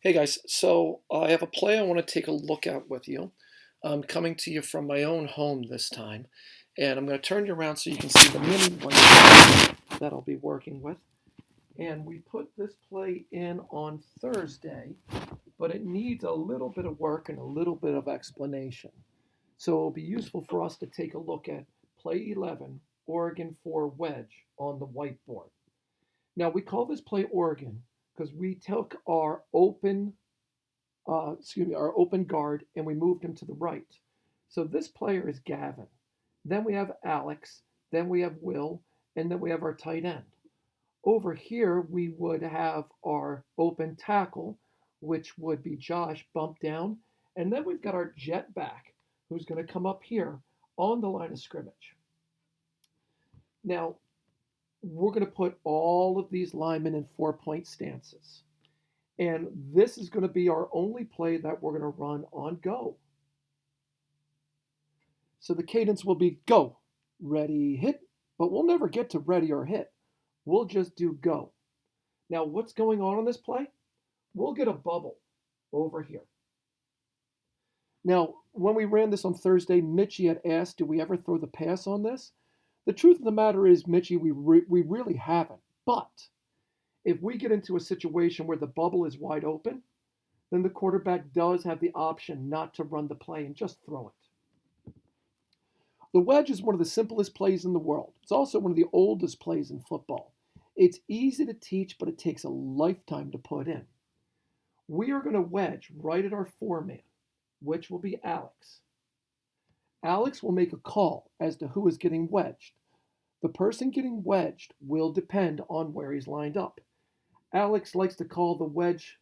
Hey guys, so I have a play I want to take a look at with you. I'm coming to you from my own home this time, and I'm going to turn you around so you can see the mini white that I'll be working with. And we put this play in on Thursday, but it needs a little bit of work and a little bit of explanation. So it'll be useful for us to take a look at play 11, Oregon for Wedge on the whiteboard. Now we call this play Oregon because we took our open guard, and we moved him to the right. So this player is Gavin. Then we have Alex. Then we have Will, and then we have our tight end. Over here, we would have our open tackle, which would be Josh bumped down. And then we've got our jet back, who's going to come up here on the line of scrimmage. Now, we're going to put all of these linemen in 4-point stances. And this is going to be our only play that we're going to run on go. So the cadence will be go, ready, hit, but we'll never get to ready or hit. We'll just do go. Now, what's going on this play? We'll get a bubble over here. Now, when we ran this on Thursday, Mitchie had asked, do we ever throw the pass on this? The truth of the matter is, Mitchie, we really haven't. But if we get into a situation where the bubble is wide open, then the quarterback does have the option not to run the play and just throw it. The wedge is one of the simplest plays in the world. It's also one of the oldest plays in football. It's easy to teach, but it takes a lifetime to put in. We are going to wedge right at our four-man, which will be Alex. Alex will make a call as to who is getting wedged. The person getting wedged will depend on where he's lined up. Alex likes to call the wedge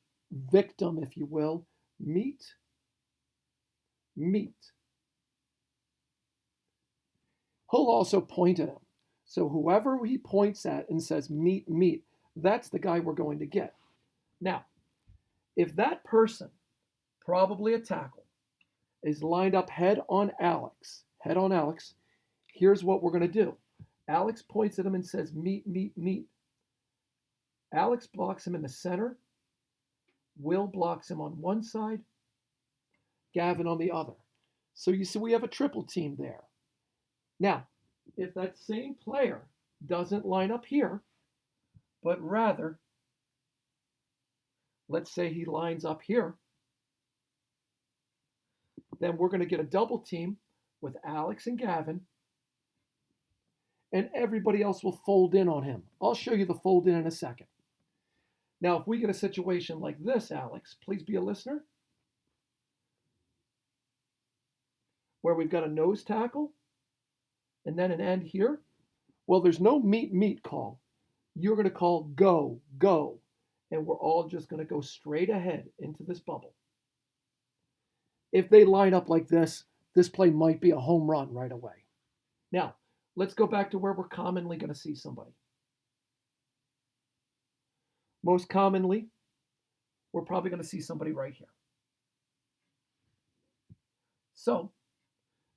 victim, if you will, meet, meet. He'll also point at him. So whoever he points at and says meet, meet, that's the guy we're going to get. Now, if that person, probably a tackle, is lined up head on Alex, here's what we're going to do. Alex points at him and says meet, meet, meet. Alex blocks him in the center. Will blocks him on one side. Gavin on the other. So you see we have a triple team there. Now, if that same player doesn't line up here, but rather, let's say he lines up here, then we're going to get a double team with Alex and Gavin, and everybody else will fold in on him. I'll show you the fold in a second. Now, if we get a situation like this, Alex, please be a listener, where we've got a nose tackle and then an end here. Well, there's no meet, meet call. You're going to call go, go, and we're all just going to go straight ahead into this bubble. If they line up like this play might be a home run right away. Now, let's go back to where we're commonly going to see somebody. Most commonly, we're probably going to see somebody right here. So,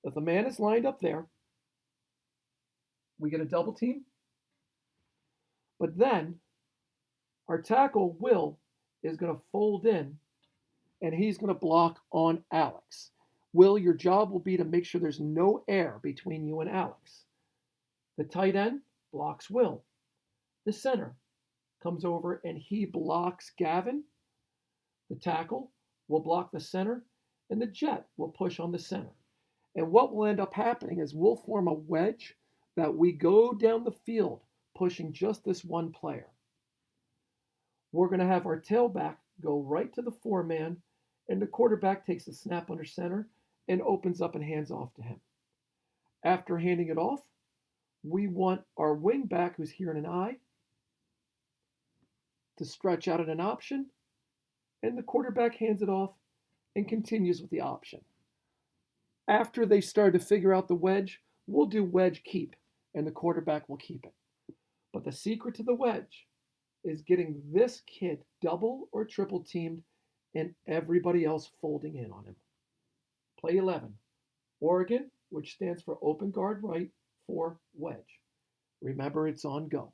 if the man is lined up there, we get a double team. But then our tackle, Will, is going to fold in, and he's going to block on Alex. Will, your job will be to make sure there's no air between you and Alex. The tight end blocks Will. The center comes over and he blocks Gavin. The tackle will block the center, and the jet will push on the center. And what will end up happening is we'll form a wedge that we go down the field pushing just this one player. We're going to have our tailback go right to the four-man, and the quarterback takes the snap under center and opens up and hands off to him. After handing it off, we want our wing back, who's here in an I, to stretch out in an option, and the quarterback hands it off and continues with the option. After they start to figure out the wedge, we'll do wedge keep, and the quarterback will keep it. But the secret to the wedge is getting this kid double or triple teamed and everybody else folding in on him. Play 11. Oregon, which stands for open guard right, for wedge. Remember, it's on go.